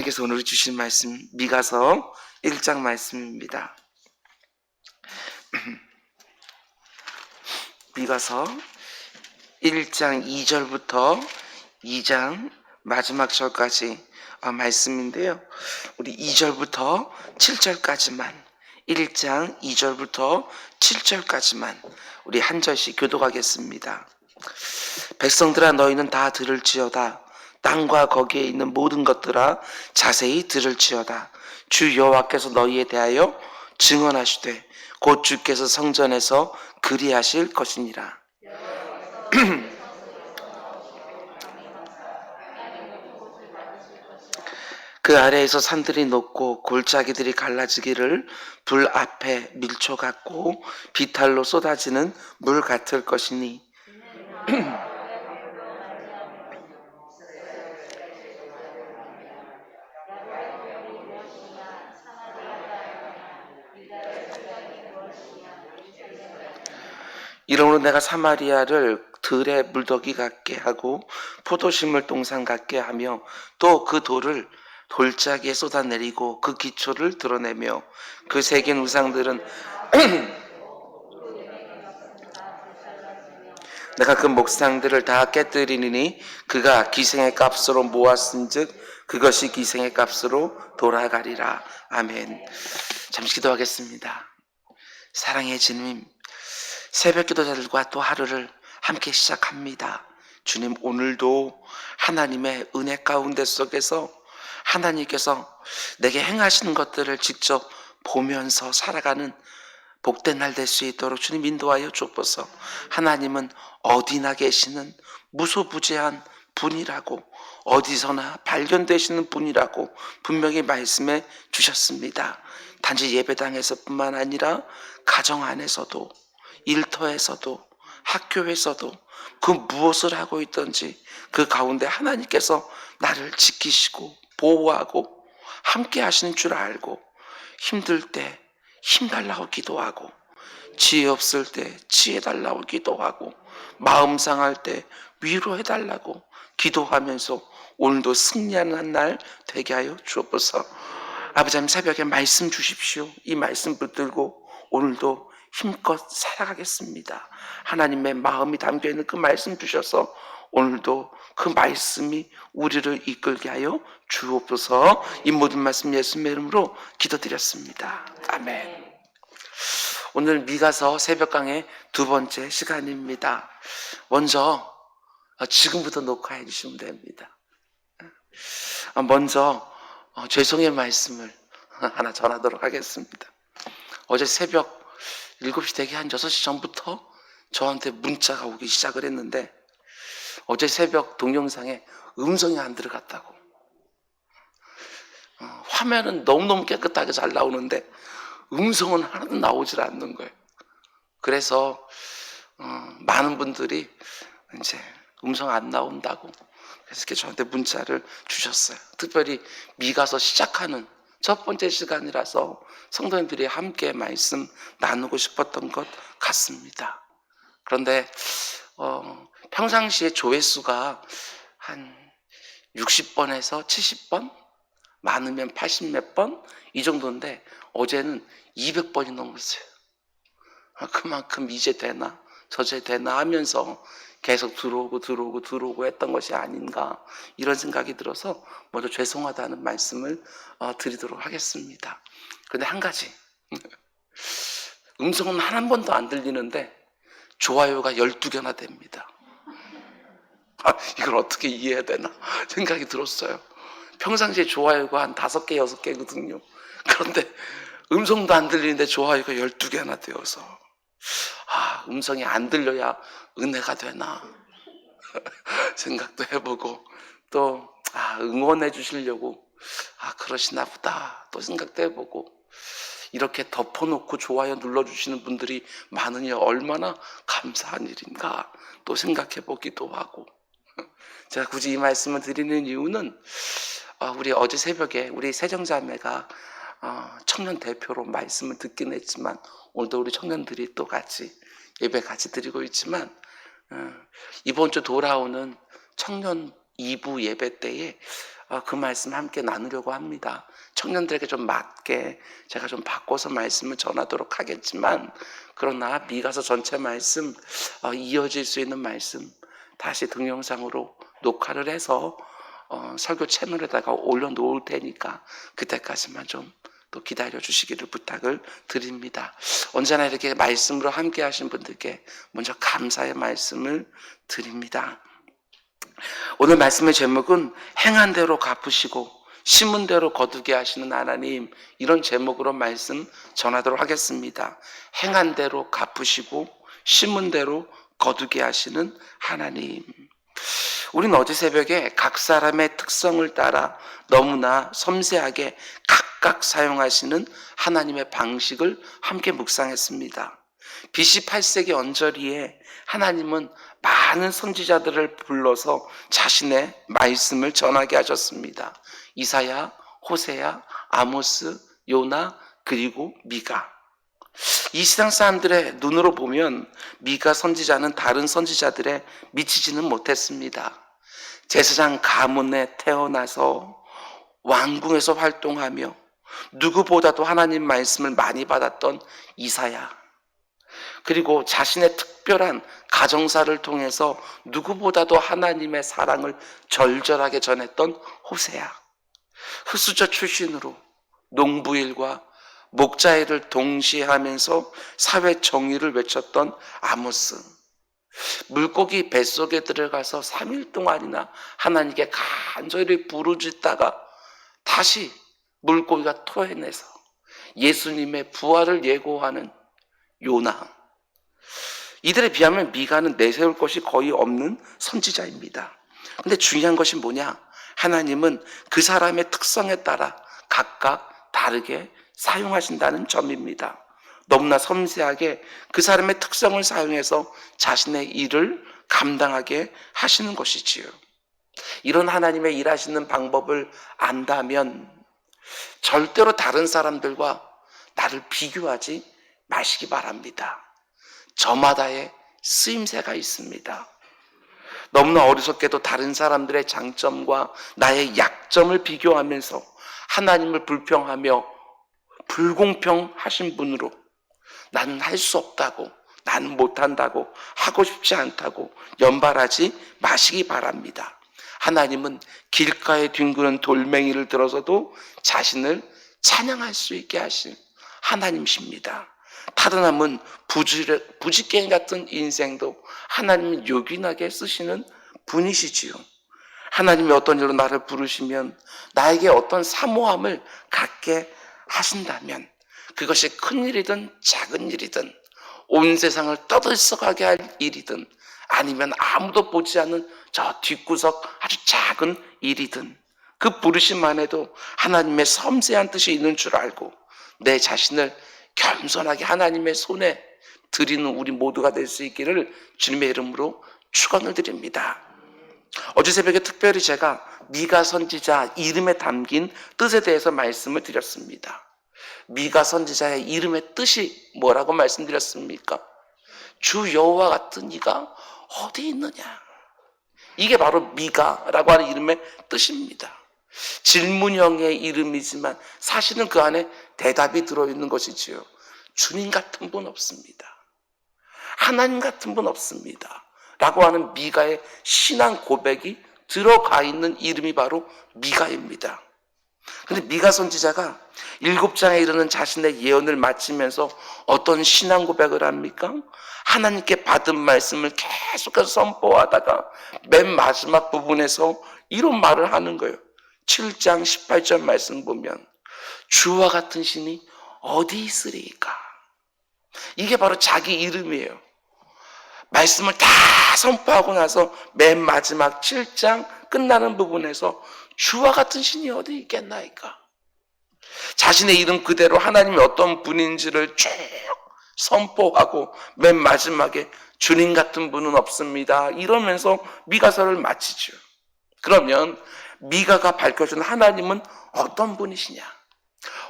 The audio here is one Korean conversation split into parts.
하나님께서 오늘 주신 말씀 미가서 1장 말씀입니다. 미가서 1장 2절부터 2장 마지막 절까지 말씀인데요. 우리 2절부터 7절까지만 1장 2절부터 7절까지만 우리 한 절씩 교독하겠습니다. 백성들아 너희는 다 들을지어다. 땅과 거기에 있는 모든 것들아 자세히 들을지어다. 주 여호와께서 너희에 대하여 증언하시되 곧 주께서 성전에서 그리하실 것이니라. 그 아래에서 산들이 녹고 골짜기들이 갈라지기를 불 앞에 밀초 같고 비탈로 쏟아지는 물 같을 것이니 이러므로 내가 사마리아를 들의 물더기 같게 하고 포도심을 동산 같게 하며 또 그 돌을 돌짜기에 쏟아내리고 그 기초를 드러내며 그 새긴 우상들은 내가 그 목상들을 다 깨뜨리니 그가 기생의 값으로 모았은즉 그것이 기생의 값으로 돌아가리라. 아멘. 잠시 기도하겠습니다. 사랑의 주님, 새벽 기도자들과 또 하루를 함께 시작합니다. 주님, 오늘도 하나님의 은혜 가운데 속에서 하나님께서 내게 행하시는 것들을 직접 보면서 살아가는 복된 날 될 수 있도록 주님 인도하여 주옵소서. 하나님은 어디나 계시는 무소부재한 분이라고, 어디서나 발견되시는 분이라고 분명히 말씀해 주셨습니다. 단지 예배당에서 뿐만 아니라 가정 안에서도, 일터에서도, 학교에서도 그 무엇을 하고 있든지 그 가운데 하나님께서 나를 지키시고 보호하고 함께 하시는 줄 알고, 힘들 때 힘 달라고 기도하고, 지혜 없을 때 지혜 달라고 기도하고, 마음 상할 때 위로해 달라고 기도하면서 오늘도 승리하는 한 날 되게 하여 주옵소서. 아버지 하나님, 새벽에 말씀 주십시오. 이 말씀 붙들고 오늘도 힘껏 살아가겠습니다. 하나님의 마음이 담겨있는 그 말씀 주셔서 오늘도 그 말씀이 우리를 이끌게 하여 주옵소서. 이 모든 말씀 예수님의 이름으로 기도드렸습니다. 아멘. 오늘 미가서 새벽 강의 두 번째 시간입니다. 먼저 지금부터 녹화해 주시면 됩니다. 먼저 죄송의 말씀을 하나 전하도록 하겠습니다. 어제 새벽 7시 되기 한 6시 전부터 저한테 문자가 오기 시작을 했는데, 어제 새벽 동영상에 음성이 안 들어갔다고. 화면은 너무너무 깨끗하게 잘 나오는데 음성은 하나도 나오질 않는 거예요. 그래서 많은 분들이 이제 음성 안 나온다고 그래서 이렇게 저한테 문자를 주셨어요. 특별히 미가서 시작하는 첫 번째 시간이라서 성도님들이 함께 말씀 나누고 싶었던 것 같습니다. 그런데 평상시에 조회수가 한 60번에서 70번, 많으면 80 몇 번 이 정도인데 어제는 200번이 넘었어요. 그만큼 이제 되나 저제 되나 하면서 계속 들어오고 했던 것이 아닌가, 이런 생각이 들어서 먼저 죄송하다는 말씀을 드리도록 하겠습니다. 그런데 한 가지, 음성은 한 번도 안 들리는데 좋아요가 12개나 됩니다. 이걸 어떻게 이해해야 되나 생각이 들었어요. 평상시에 좋아요가 한 5개, 6개거든요. 그런데 음성도 안 들리는데 좋아요가 12개나 되어서 음성이 안 들려야 은혜가 되나 생각도 해보고, 또 응원해 주시려고 그러시나 보다 또 생각도 해보고, 이렇게 덮어놓고 좋아요 눌러주시는 분들이 많으니 얼마나 감사한 일인가 또 생각해 보기도 하고. 제가 굳이 이 말씀을 드리는 이유는 우리 어제 새벽에 우리 세정자매가 청년 대표로 말씀을 듣긴 했지만, 오늘도 우리 청년들이 또 같이 예배 같이 드리고 있지만, 이번 주 돌아오는 청년 2부 예배 때에 그 말씀 함께 나누려고 합니다. 청년들에게 좀 맞게 제가 좀 바꿔서 말씀을 전하도록 하겠지만, 그러나 미가서 전체 말씀, 이어질 수 있는 말씀 다시 동영상으로 녹화를 해서 설교 채널에다가 올려놓을 테니까 그때까지만 좀 또 기다려 주시기를 부탁을 드립니다. 언제나 이렇게 말씀으로 함께 하신 분들께 먼저 감사의 말씀을 드립니다. 오늘 말씀의 제목은 행한 대로 갚으시고 심은 대로 거두게 하시는 하나님, 이런 제목으로 말씀 전하도록 하겠습니다. 행한 대로 갚으시고 심은 대로 거두게 하시는 하나님. 우리는 어제 새벽에 각 사람의 특성을 따라 너무나 섬세하게 각각 사용하시는 하나님의 방식을 함께 묵상했습니다. BC 8세기 언저리에 하나님은 많은 선지자들을 불러서 자신의 말씀을 전하게 하셨습니다. 이사야, 호세야, 아모스, 요나, 그리고 미가. 이 시당 사람들의 눈으로 보면 미가 선지자는 다른 선지자들에 미치지는 못했습니다. 제사장 가문에 태어나서 왕궁에서 활동하며 누구보다도 하나님 말씀을 많이 받았던 이사야, 그리고 자신의 특별한 가정사를 통해서 누구보다도 하나님의 사랑을 절절하게 전했던 호세야, 흑수저 출신으로 농부일과 목자일을 동시에 하면서 사회 정의를 외쳤던 아모스, 물고기 뱃속에 들어가서 3일 동안이나 하나님께 간절히 부르짖다가 다시 물고기가 토해내서 예수님의 부활을 예고하는 요나. 이들에 비하면 미가는 내세울 것이 거의 없는 선지자입니다. 근데 중요한 것이 뭐냐? 하나님은 그 사람의 특성에 따라 각각 다르게 사용하신다는 점입니다. 너무나 섬세하게 그 사람의 특성을 사용해서 자신의 일을 감당하게 하시는 것이지요. 이런 하나님의 일하시는 방법을 안다면 절대로 다른 사람들과 나를 비교하지 마시기 바랍니다. 저마다의 쓰임새가 있습니다. 너무나 어리석게도 다른 사람들의 장점과 나의 약점을 비교하면서 하나님을 불평하며 불공평하신 분으로 나는 할 수 없다고, 나는 못한다고, 하고 싶지 않다고 연발하지 마시기 바랍니다. 하나님은 길가에 뒹구는 돌멩이를 들어서도 자신을 찬양할 수 있게 하신 하나님이십니다. 타든함은 부지깽이 같은 인생도 하나님은 요긴하게 쓰시는 분이시지요. 하나님이 어떤 일로 나를 부르시면 나에게 어떤 사모함을 갖게 하신다면 그것이 큰 일이든 작은 일이든 온 세상을 떠들썩하게 할 일이든 아니면 아무도 보지 않는 저 뒷구석 아주 작은 일이든 그 부르심만 해도 하나님의 섬세한 뜻이 있는 줄 알고 내 자신을 겸손하게 하나님의 손에 드리는 우리 모두가 될 수 있기를 주님의 이름으로 축원을 드립니다. 어제 새벽에 특별히 제가 미가 선지자 이름에 담긴 뜻에 대해서 말씀을 드렸습니다. 미가 선지자의 이름의 뜻이 뭐라고 말씀드렸습니까? 주 여호와 같은 이가 어디 있느냐? 이게 바로 미가라고 하는 이름의 뜻입니다. 질문형의 이름이지만 사실은 그 안에 대답이 들어있는 것이지요. 주님 같은 분 없습니다. 하나님 같은 분 없습니다. 라고 하는 미가의 신앙 고백이 들어가 있는 이름이 바로 미가입니다. 근데 미가 선지자가 7장에 이르는 자신의 예언을 마치면서 어떤 신앙 고백을 합니까? 하나님께 받은 말씀을 계속해서 선포하다가 맨 마지막 부분에서 이런 말을 하는 거예요. 7장 18절 말씀 보면 주와 같은 신이 어디 있으리까? 이게 바로 자기 이름이에요. 말씀을 다 선포하고 나서 맨 마지막 7장 끝나는 부분에서 주와 같은 신이 어디 있겠나이까? 자신의 이름 그대로 하나님이 어떤 분인지를 쭉 선포하고 맨 마지막에 주님 같은 분은 없습니다. 이러면서 미가서를 마치죠. 그러면 미가가 밝혀준 하나님은 어떤 분이시냐?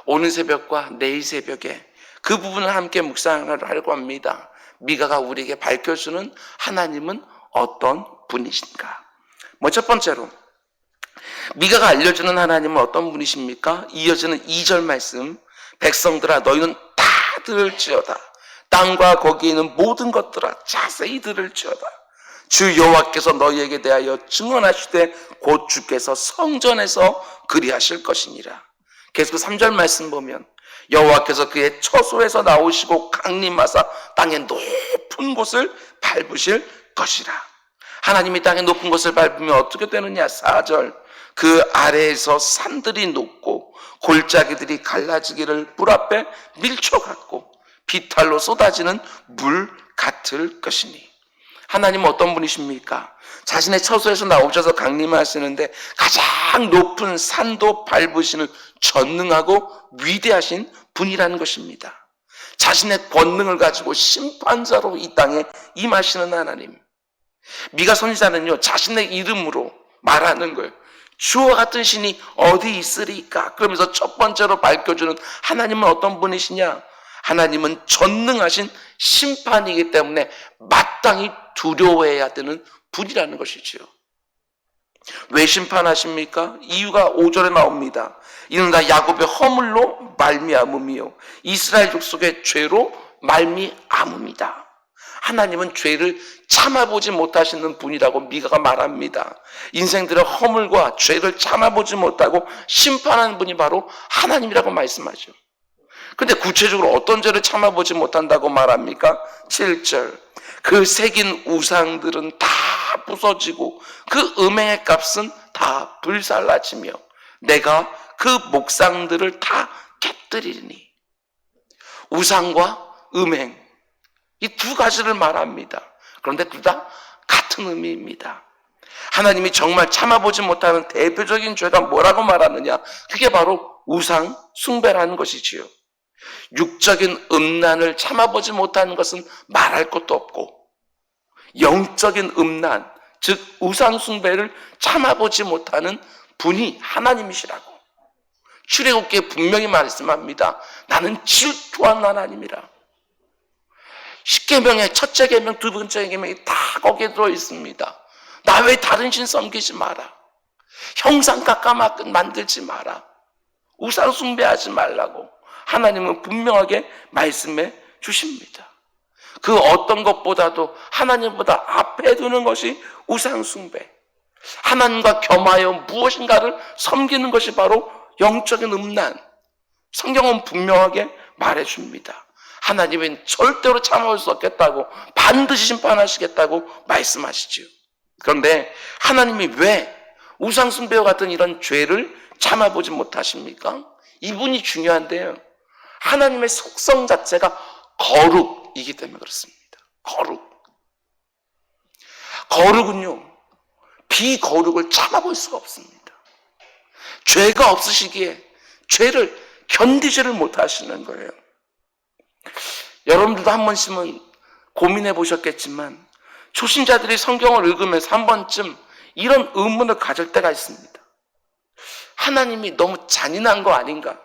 오늘 새벽과 내일 새벽에 그 부분을 함께 묵상을 하려고 합니다. 미가가 우리에게 밝혀주는 하나님은 어떤 분이신가? 첫 번째로 미가가 알려주는 하나님은 어떤 분이십니까? 이어지는 2절 말씀, 백성들아 너희는 다 들을지어다. 땅과 거기에 있는 모든 것들아 자세히 들을지어다. 주 여호와께서 너희에게 대하여 증언하시되 곧 주께서 성전에서 그리하실 것이니라. 계속 3절 말씀 보면 여호와께서 그의 처소에서 나오시고 강림하사 땅의 높은 곳을 밟으실 것이라. 하나님이 땅의 높은 곳을 밟으면 어떻게 되느냐? 4절 그 아래에서 산들이 녹고 골짜기들이 갈라지기를 물 앞에 밀초 같고 비탈로 쏟아지는 물 같을 것이니. 하나님은 어떤 분이십니까? 자신의 처소에서 나오셔서 강림하시는데 가장 높은 산도 밟으시는 전능하고 위대하신 분이라는 것입니다. 자신의 권능을 가지고 심판자로 이 땅에 임하시는 하나님. 미가 선지자는요, 자신의 이름으로 말하는 거예요. 주와 같은 신이 어디 있으리까? 그러면서 첫 번째로 밝혀주는 하나님은 어떤 분이시냐? 하나님은 전능하신 심판이기 때문에 마땅히 두려워해야 되는 분이라는 것이지요. 왜 심판하십니까? 이유가 5절에 나옵니다. 이는 다 야곱의 허물로 말미암음이요 이스라엘 족속의 죄로 말미암음이다. 하나님은 죄를 참아보지 못하시는 분이라고 미가가 말합니다. 인생들의 허물과 죄를 참아보지 못하고 심판하는 분이 바로 하나님이라고 말씀하죠. 근데 구체적으로 어떤 죄를 참아보지 못한다고 말합니까? 7절 그 새긴 우상들은 다 부서지고 그 음행의 값은 다 불살라지며 내가 그 목상들을 다 깨뜨리니. 우상과 음행, 이 두 가지를 말합니다. 그런데 둘 다 같은 의미입니다. 하나님이 정말 참아보지 못하는 대표적인 죄가 뭐라고 말하느냐? 그게 바로 우상 숭배라는 것이지요. 육적인 음란을 참아보지 못하는 것은 말할 것도 없고, 영적인 음란, 즉 우상 숭배를 참아보지 못하는 분이 하나님이시라고 출애굽기에 분명히 말씀합니다. 나는 질투한 하나님이라. 10계명의 첫째 계명, 두 번째 계명이 다 거기에 들어있습니다. 나 외에 다른 신 섬기지 마라. 형상 깎아 만들지 마라. 우상 숭배하지 말라고 하나님은 분명하게 말씀해 주십니다. 그 어떤 것보다도 하나님보다 앞에 두는 것이 우상 숭배. 하나님과 겸하여 무엇인가를 섬기는 것이 바로 영적인 음란. 성경은 분명하게 말해줍니다. 하나님은 절대로 참아올 수 없겠다고, 반드시 심판하시겠다고 말씀하시죠. 그런데 하나님이 왜 우상 숭배와 같은 이런 죄를 참아보지 못하십니까? 이분이 중요한데요. 하나님의 속성 자체가 거룩이기 때문에 그렇습니다. 거룩은요, 비거룩을 참아볼 수가 없습니다. 죄가 없으시기에 죄를 견디지를 못하시는 거예요. 여러분들도 한 번쯤은 고민해 보셨겠지만 초신자들이 성경을 읽으면서 한 번쯤 이런 의문을 가질 때가 있습니다. 하나님이 너무 잔인한 거 아닌가?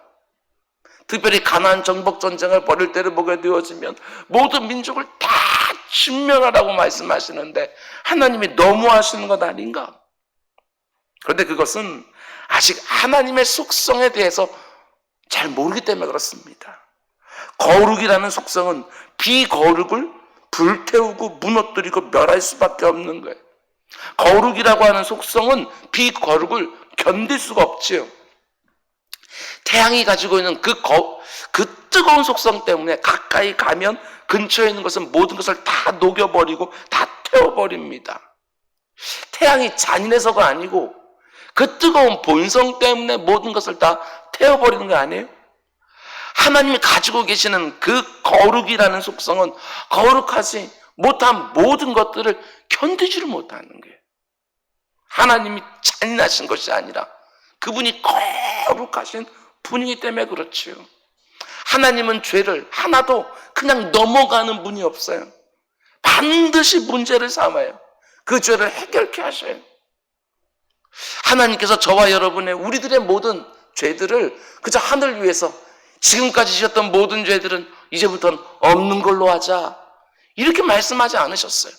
특별히 가나안 정복 전쟁을 벌일 때를 보게 되어지면 모든 민족을 다 진멸하라고 말씀하시는데 하나님이 너무하시는 것 아닌가? 그런데 그것은 아직 하나님의 속성에 대해서 잘 모르기 때문에 그렇습니다. 거룩이라는 속성은 비거룩을 불태우고 무너뜨리고 멸할 수밖에 없는 거예요. 거룩이라고 하는 속성은 비거룩을 견딜 수가 없지요. 태양이 가지고 있는 그 뜨거운 속성 때문에 가까이 가면 근처에 있는 것은 모든 것을 다 녹여버리고 다 태워버립니다. 태양이 잔인해서가 아니고 그 뜨거운 본성 때문에 모든 것을 다 태워버리는 거 아니에요? 하나님이 가지고 계시는 그 거룩이라는 속성은 거룩하지 못한 모든 것들을 견디지를 못하는 거예요. 하나님이 잔인하신 것이 아니라 그분이 거룩하신 분이기 때문에 그렇지요. 하나님은 죄를 하나도 그냥 넘어가는 분이 없어요. 반드시 문제를 삼아요. 그 죄를 해결케 하셔요. 하나님께서 저와 여러분의 우리들의 모든 죄들을 그저 하늘 위에서 지금까지 지셨던 모든 죄들은 이제부터는 없는 걸로 하자 이렇게 말씀하지 않으셨어요.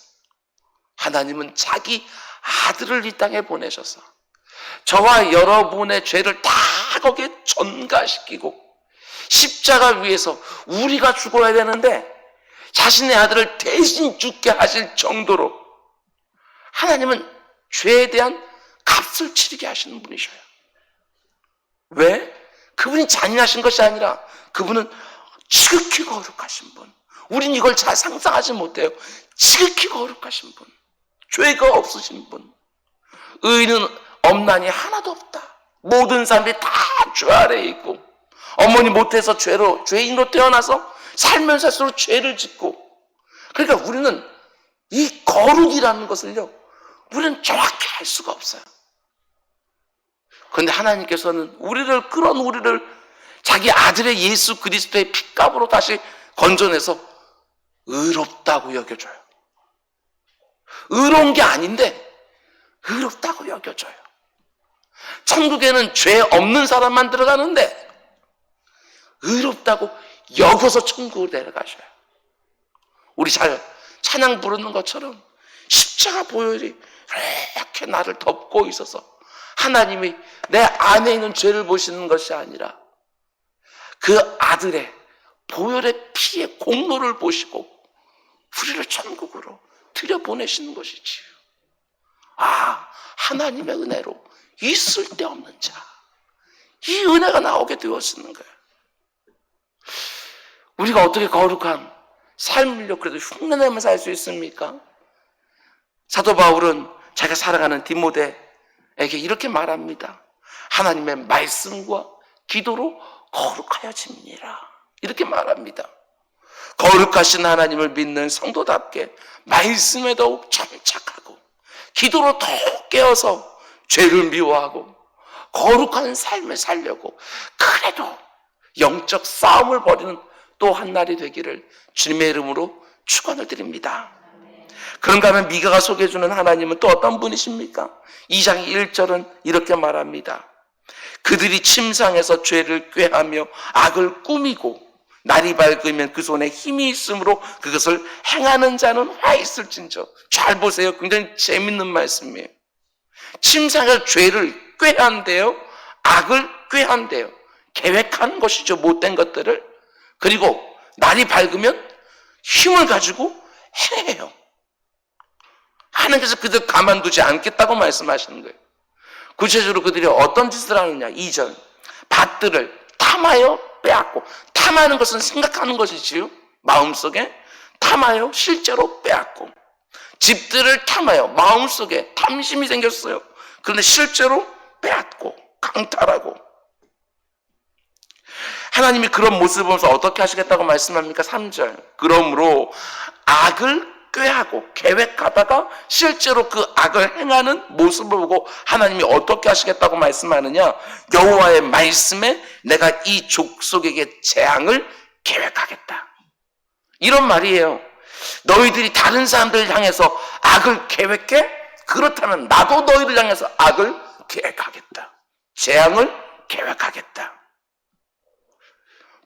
하나님은 자기 아들을 이 땅에 보내셔서 저와 여러분의 죄를 다 거기에 전가시키고 십자가 위에서 우리가 죽어야 되는데 자신의 아들을 대신 죽게 하실 정도로 하나님은 죄에 대한 값을 치르게 하시는 분이셔요. 왜? 그분이 잔인하신 것이 아니라 그분은 지극히 거룩하신 분. 우린 이걸 잘 상상하지 못해요. 지극히 거룩하신 분. 죄가 없으신 분. 의인은 없나니 하나도 없다. 모든 사람들이 다 죄 아래에 있고 어머니 못해서 죄인으로 태어나서 살면 살수록 죄를 짓고, 그러니까 우리는 이 거룩이라는 것을요, 우리는 정확히 알 수가 없어요. 그런데 하나님께서는 그런 우리를 자기 아들의 예수 그리스도의 핏값으로 다시 건져내서 의롭다고 여겨줘요. 의로운 게 아닌데 의롭다고 여겨줘요. 천국에는 죄 없는 사람만 들어가는데 의롭다고 여겨서 천국으로 내려가셔요. 우리 잘 찬양 부르는 것처럼 십자가 보혈이 이렇게 나를 덮고 있어서 하나님이 내 안에 있는 죄를 보시는 것이 아니라 그 아들의 보혈의 피의 공로를 보시고 우리를 천국으로 들여보내시는 것이지요. 하나님의 은혜로 있을 데 없는 자, 이 은혜가 나오게 되었는 거예요. 우리가 어떻게 거룩한 삶을요 그래도 흉내내면서 살 수 있습니까? 사도 바울은 자기가 살아가는 디모데에게 이렇게 말합니다. 하나님의 말씀과 기도로 거룩하여집니다. 이렇게 말합니다. 거룩하신 하나님을 믿는 성도답게 말씀에 더욱 정착하고 기도로 더욱 깨어서 죄를 미워하고 거룩한 삶을 살려고 그래도 영적 싸움을 벌이는 또 한 날이 되기를 주님의 이름으로 축원을 드립니다. 그런가 하면 미가가 소개해주는 하나님은 또 어떤 분이십니까? 2장 1절은 이렇게 말합니다. 그들이 침상에서 죄를 꾀하며 악을 꾸미고 날이 밝으면 그 손에 힘이 있으므로 그것을 행하는 자는 화 있을진저. 잘 보세요. 굉장히 재밌는 말씀이에요. 침상에서 죄를 꾀한대요. 악을 꾀한대요. 계획하는 것이죠. 못된 것들을. 그리고 날이 밝으면 힘을 가지고 해요. 하나님께서 그들 가만두지 않겠다고 말씀하시는 거예요. 구체적으로 그들이 어떤 짓을 하느냐. 2절. 밭들을 탐하여 빼앗고, 탐하는 것은 생각하는 것이지요. 마음속에 탐하여 실제로 빼앗고, 집들을 탐하여 마음속에 탐심이 생겼어요. 그런데 실제로 빼앗고 강탈하고. 하나님이 그런 모습을 보면서 어떻게 하시겠다고 말씀합니까? 3절. 그러므로 악을 꾀하고 계획하다가 실제로 그 악을 행하는 모습을 보고 하나님이 어떻게 하시겠다고 말씀하느냐? 여호와의 말씀에 내가 이 족속에게 재앙을 계획하겠다. 이런 말이에요. 너희들이 다른 사람들을 향해서 악을 계획해? 그렇다면 나도 너희를 향해서 악을 계획하겠다. 재앙을 계획하겠다.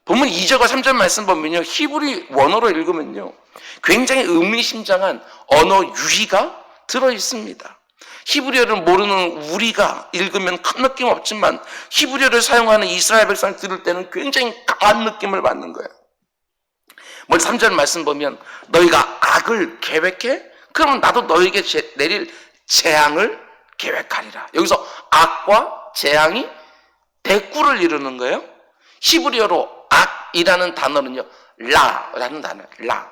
보면 2절과 3절 말씀 보면요, 히브리 원어로 읽으면요 굉장히 의미심장한 언어 유희가 들어있습니다. 히브리어를 모르는 우리가 읽으면 큰 느낌 없지만 히브리어를 사용하는 이스라엘 백성이 들을 때는 굉장히 강한 느낌을 받는 거예요. 먼저 3절 말씀 보면 너희가 악을 계획해? 그러면 나도 너희에게 내릴 재앙을 계획하리라. 여기서 악과 재앙이 대꾸를 이루는 거예요. 히브리어로 악이라는 단어는요 라라는 단어예요. 라.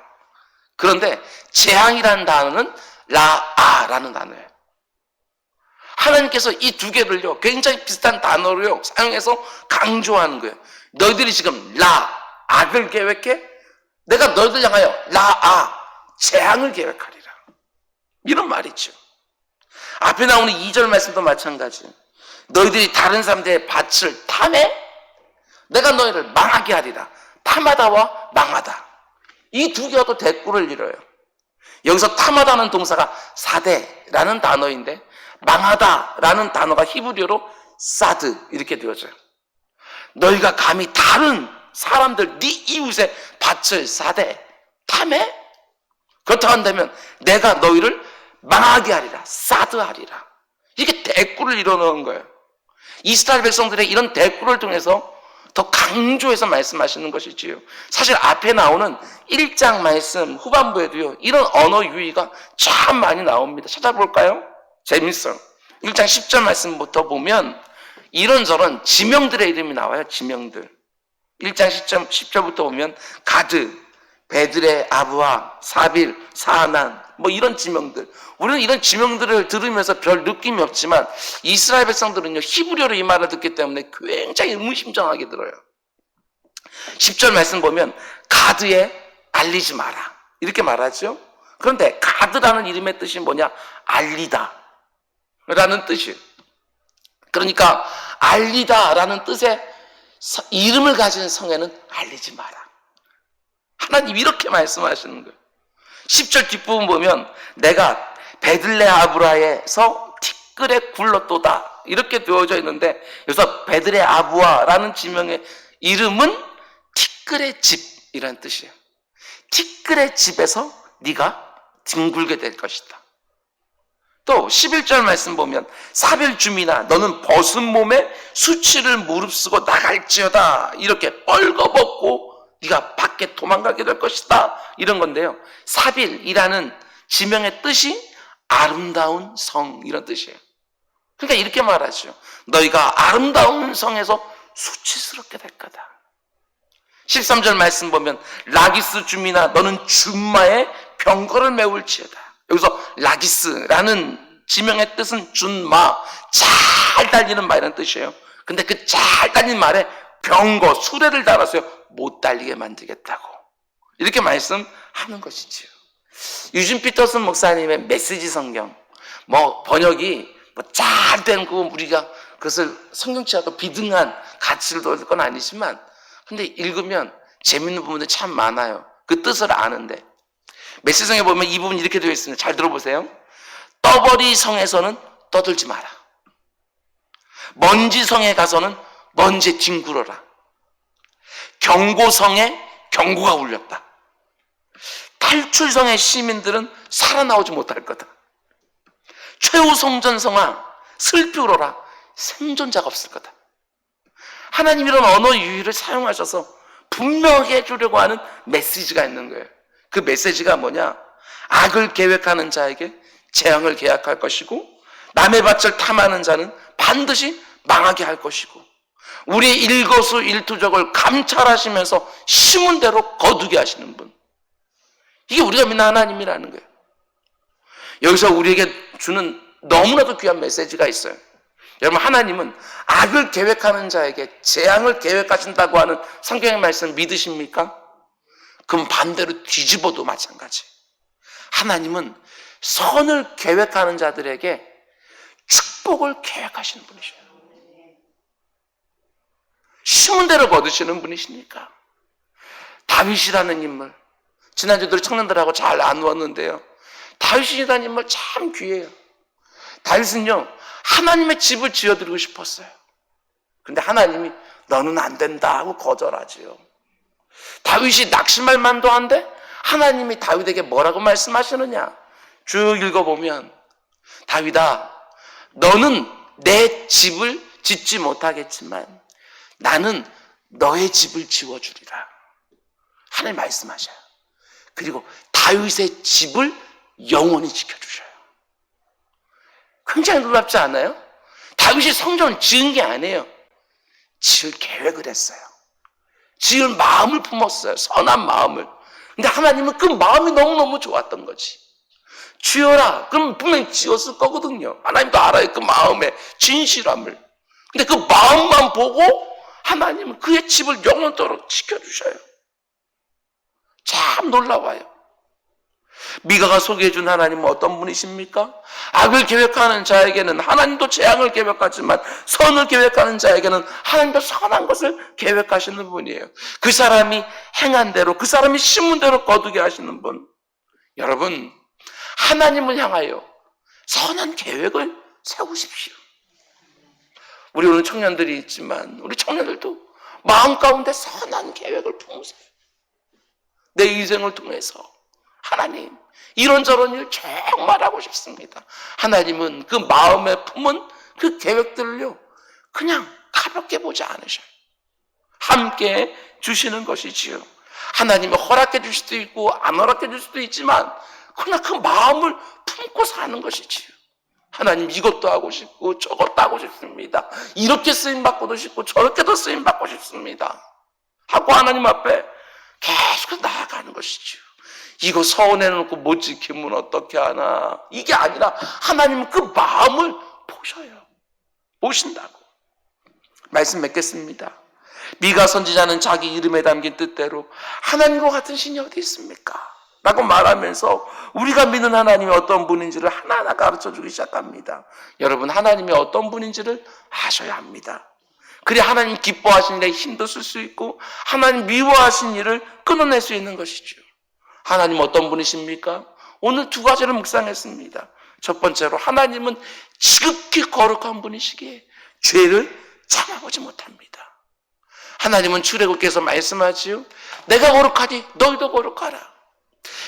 그런데 재앙이라는 단어는 라아라는 단어예요. 하나님께서 이 두 개를요 굉장히 비슷한 단어로요 사용해서 강조하는 거예요. 너희들이 지금 악을 계획해? 내가 너희들 향하여 재앙을 계획하리라. 이런 말이죠. 앞에 나오는 2절 말씀도 마찬가지. 너희들이 다른 사람들의 밭을 탐해? 내가 너희를 망하게 하리라. 탐하다와 망하다. 이 두 개가 또 대꾸를 이뤄요. 여기서 탐하다는 동사가 사대라는 단어인데 망하다라는 단어가 히브리어로 사드 이렇게 되어져요. 너희가 감히 다른 사람들 네 이웃의 밭을 사대 탐해? 그렇다고 한다면 내가 너희를 망하게 하리라. 사드하리라. 이렇게 대꾸를 이뤄놓은 거예요. 이스라엘 백성들의 이런 대꾸를 통해서 더 강조해서 말씀하시는 것이지요. 사실 앞에 나오는 1장 말씀 후반부에도요, 이런 언어 유희가 참 많이 나옵니다. 찾아볼까요? 재밌어요. 1장 10절 말씀부터 보면 이런저런 지명들의 이름이 나와요. 지명들. 1장 10절부터 보면 가드, 베들레, 아브와, 사빌, 사난, 뭐 이런 지명들. 우리는 이런 지명들을 들으면서 별 느낌이 없지만 이스라엘 백성들은요, 히브리어로 이 말을 듣기 때문에 굉장히 의문심장하게 들어요. 10절 말씀 보면 가드에 알리지 마라 이렇게 말하죠. 그런데 가드라는 이름의 뜻이 뭐냐? 알리다 라는 뜻이에요. 그러니까 알리다라는 뜻의 이름을 가진 성에는 알리지 마라. 하나님 이렇게 말씀하시는 거예요. 10절 뒷부분 보면 내가 베들레 아브라에서 티끌에 굴렀도다 이렇게 되어져 있는데, 여기서 베들레 아브라라는 지명의 이름은 티끌의 집이라는 뜻이에요. 티끌의 집에서 네가 뒹굴게 될 것이다. 또 11절 말씀 보면 사빌 주민아 너는 벗은 몸에 수치를 무릅쓰고 나갈지어다 이렇게 뻘거벗고 네가 밖에 도망가게 될 것이다 이런 건데요, 사빌이라는 지명의 뜻이 아름다운 성 이런 뜻이에요. 그러니까 이렇게 말하죠. 너희가 아름다운 성에서 수치스럽게 될 거다. 13절 말씀 보면 라기스 주민아 너는 준마의 병거를 메울지어다. 여기서 라기스라는 지명의 뜻은 준마, 잘 달리는 말이라는 뜻이에요. 근데 그 잘 달리는 말에 병거, 수레를 달아서요 못 달리게 만들겠다고 이렇게 말씀하는 것이지요. 유진 피터슨 목사님의 메시지 성경, 뭐 번역이 잘 된 그 우리가 그것을 성경치하고 비등한 가치를 둬야 될 건 아니지만, 근데 읽으면 재밌는 부분들이 참 많아요. 그 뜻을 아는데. 메시지 성경에 보면 이 부분 이렇게 되어 있습니다. 잘 들어보세요. 떠버리 성에서는 떠들지 마라. 먼지 성에 가서는 먼지에 뒹굴어라. 경고성에 경고가 울렸다. 탈출성의 시민들은 살아나오지 못할 거다. 최후성전성아 슬피 울어라. 생존자가 없을 거다. 하나님 이런 언어 유희를 사용하셔서 분명하게 해주려고 하는 메시지가 있는 거예요. 그 메시지가 뭐냐? 악을 계획하는 자에게 재앙을 계약할 것이고, 남의 밭을 탐하는 자는 반드시 망하게 할 것이고, 우리의 일거수일투족을 감찰하시면서 심은 대로 거두게 하시는 분, 이게 우리가 믿는 하나님이라는 거예요. 여기서 우리에게 주는 너무나도 귀한 메시지가 있어요. 여러분, 하나님은 악을 계획하는 자에게 재앙을 계획하신다고 하는 성경의 말씀 믿으십니까? 그럼 반대로 뒤집어도 마찬가지. 하나님은 선을 계획하는 자들에게 축복을 계획하시는 분이셔요. 심은 대로 거두시는 분이시니까. 다윗이라는 인물, 지난주들이 청년들하고 잘 나누었는데요, 다윗이라는 인물 참 귀해요. 다윗은요 하나님의 집을 지어드리고 싶었어요. 근데 하나님이 너는 안 된다 하고 거절하지요. 다윗이 낙심할만도 한데 하나님이 다윗에게 뭐라고 말씀하시느냐, 쭉 읽어보면 다윗아 너는 내 집을 짓지 못하겠지만 나는 너의 집을 지어주리라 하나님 말씀하셔요. 그리고 다윗의 집을 영원히 지켜주셔요. 굉장히 놀랍지 않아요? 다윗이 성전을 지은 게 아니에요. 지을 계획을 했어요. 지을 마음을 품었어요. 선한 마음을. 근데 하나님은 그 마음이 너무너무 좋았던 거지. 지어라. 그럼 분명히 지었을 거거든요. 하나님도 알아요. 그 마음의 진실함을. 근데 그 마음만 보고 하나님은 그의 집을 영원토록 지켜주셔요. 참 놀라워요. 미가가 소개해준 하나님은 어떤 분이십니까? 악을 계획하는 자에게는 하나님도 재앙을 계획하지만 선을 계획하는 자에게는 하나님도 선한 것을 계획하시는 분이에요. 그 사람이 행한 대로, 그 사람이 심은 대로 거두게 하시는 분. 여러분, 하나님을 향하여 선한 계획을 세우십시오. 우리 오늘 청년들이 있지만 우리 청년들도 마음 가운데 선한 계획을 품으세요. 내 인생을 통해서 하나님, 이런저런 일 정말 하고 싶습니다. 하나님은 그 마음에 품은 그 계획들을요, 그냥 가볍게 보지 않으셔요. 함께 주시는 것이지요. 하나님이 허락해 줄 수도 있고 안 허락해 줄 수도 있지만 그러나 그 마음을 품고 사는 것이지요. 하나님, 이것도 하고 싶고 저것도 하고 싶습니다. 이렇게 쓰임받고도 싶고 저렇게도 쓰임받고 싶습니다 하고 하나님 앞에 계속 나아가는 것이지요. 이거 서운해놓고 못 지키면 어떻게 하나, 이게 아니라 하나님은 그 마음을 보셔요. 보신다고. 말씀 맺겠습니다. 미가 선지자는 자기 이름에 담긴 뜻대로 하나님과 같은 신이 어디 있습니까? 라고 말하면서 우리가 믿는 하나님이 어떤 분인지를 하나하나 가르쳐주기 시작합니다. 여러분, 하나님이 어떤 분인지를 아셔야 합니다. 그래야 하나님 기뻐하신 일에 힘도 쓸 수 있고 하나님 미워하신 일을 끊어낼 수 있는 것이죠. 하나님 어떤 분이십니까? 오늘 두 가지를 묵상했습니다. 첫 번째로, 하나님은 지극히 거룩한 분이시기에 죄를 참아보지 못합니다. 하나님은 출애굽기에서 말씀하지요. 내가 거룩하니 너희도 거룩하라.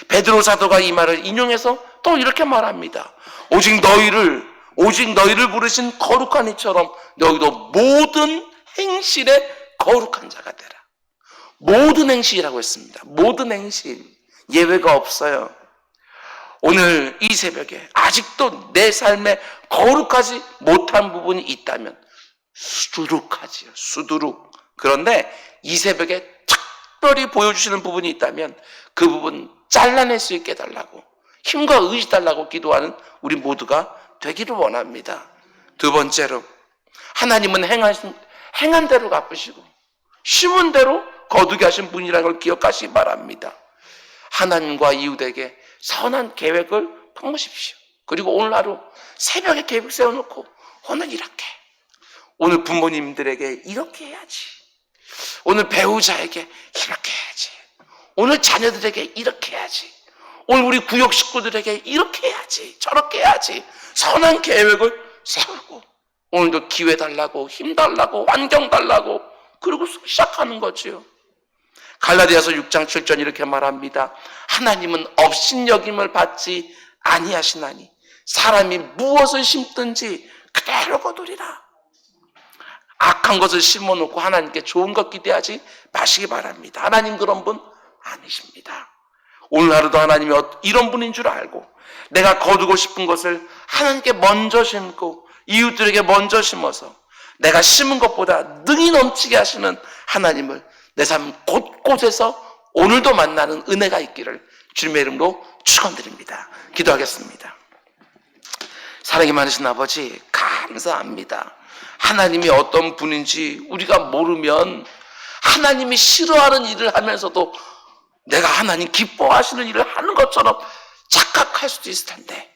베드로 사도가 이 말을 인용해서 또 이렇게 말합니다. 오직 너희를 부르신 거룩한 이처럼 너희도 모든 행실에 거룩한 자가 되라. 모든 행실이라고 했습니다. 모든 행실, 예외가 없어요. 오늘 이 새벽에 아직도 내 삶에 거룩하지 못한 부분이 있다면 수두룩하지요. 수두룩. 그런데 이 새벽에 특별히 보여주시는 부분이 있다면 그 부분 잘라낼 수 있게 해달라고, 힘과 의지 달라고 기도하는 우리 모두가 되기를 원합니다. 두 번째로, 하나님은 행한 대로 갚으시고 심은 대로 거두게 하신 분이라는 걸 기억하시기 바랍니다. 하나님과 이웃에게 선한 계획을 품으십시오. 그리고 오늘 하루 새벽에 계획 세워놓고 오늘 이렇게, 오늘 부모님들에게 이렇게 해야지, 오늘 배우자에게 이렇게 해야지, 오늘 자녀들에게 이렇게 해야지, 오늘 우리 구역 식구들에게 이렇게 해야지, 저렇게 해야지, 선한 계획을 세우고 오늘도 기회 달라고, 힘 달라고, 환경 달라고, 그리고 시작하는 거지요. 갈라디아서 6장 7절 이렇게 말합니다. 하나님은 업신여김을 받지 아니하시나니 사람이 무엇을 심든지 그대로 거두리라. 악한 것을 심어놓고 하나님께 좋은 것 기대하지 마시기 바랍니다. 하나님 그런 분 아니십니다. 오늘 하루도 하나님이 이런 분인 줄 알고 내가 거두고 싶은 것을 하나님께 먼저 심고 이웃들에게 먼저 심어서 내가 심은 것보다 능히 넘치게 하시는 하나님을 내 삶 곳곳에서 오늘도 만나는 은혜가 있기를 주님의 이름으로 축원드립니다. 기도하겠습니다. 사랑이 많으신 아버지, 감사합니다. 하나님이 어떤 분인지 우리가 모르면 하나님이 싫어하는 일을 하면서도 내가 하나님 기뻐하시는 일을 하는 것처럼 착각할 수도 있을 텐데,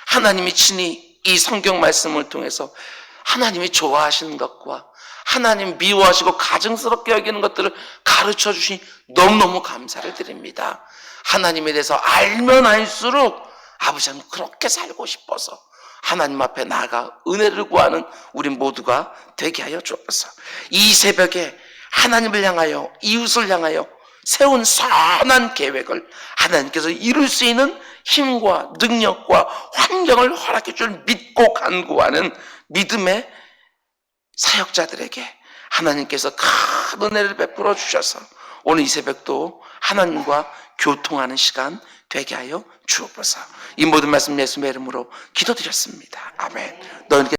하나님이 친히 이 성경 말씀을 통해서 하나님이 좋아하시는 것과 하나님 미워하시고 가증스럽게 여기는 것들을 가르쳐 주시니 너무너무 감사를 드립니다. 하나님에 대해서 알면 알수록 아버지는 그렇게 살고 싶어서 하나님 앞에 나아가 은혜를 구하는 우리 모두가 되게 하여 주옵소서. 이 새벽에 하나님을 향하여, 이웃을 향하여 세운 선한 계획을 하나님께서 이룰 수 있는 힘과 능력과 환경을 허락해 줄 믿고 간구하는 믿음의 사역자들에게 하나님께서 큰 은혜를 베풀어 주셔서 오늘 이 새벽도 하나님과 교통하는 시간 되게 하여 주옵소서. 이 모든 말씀 예수님의 이름으로 기도드렸습니다. 아멘. 너희는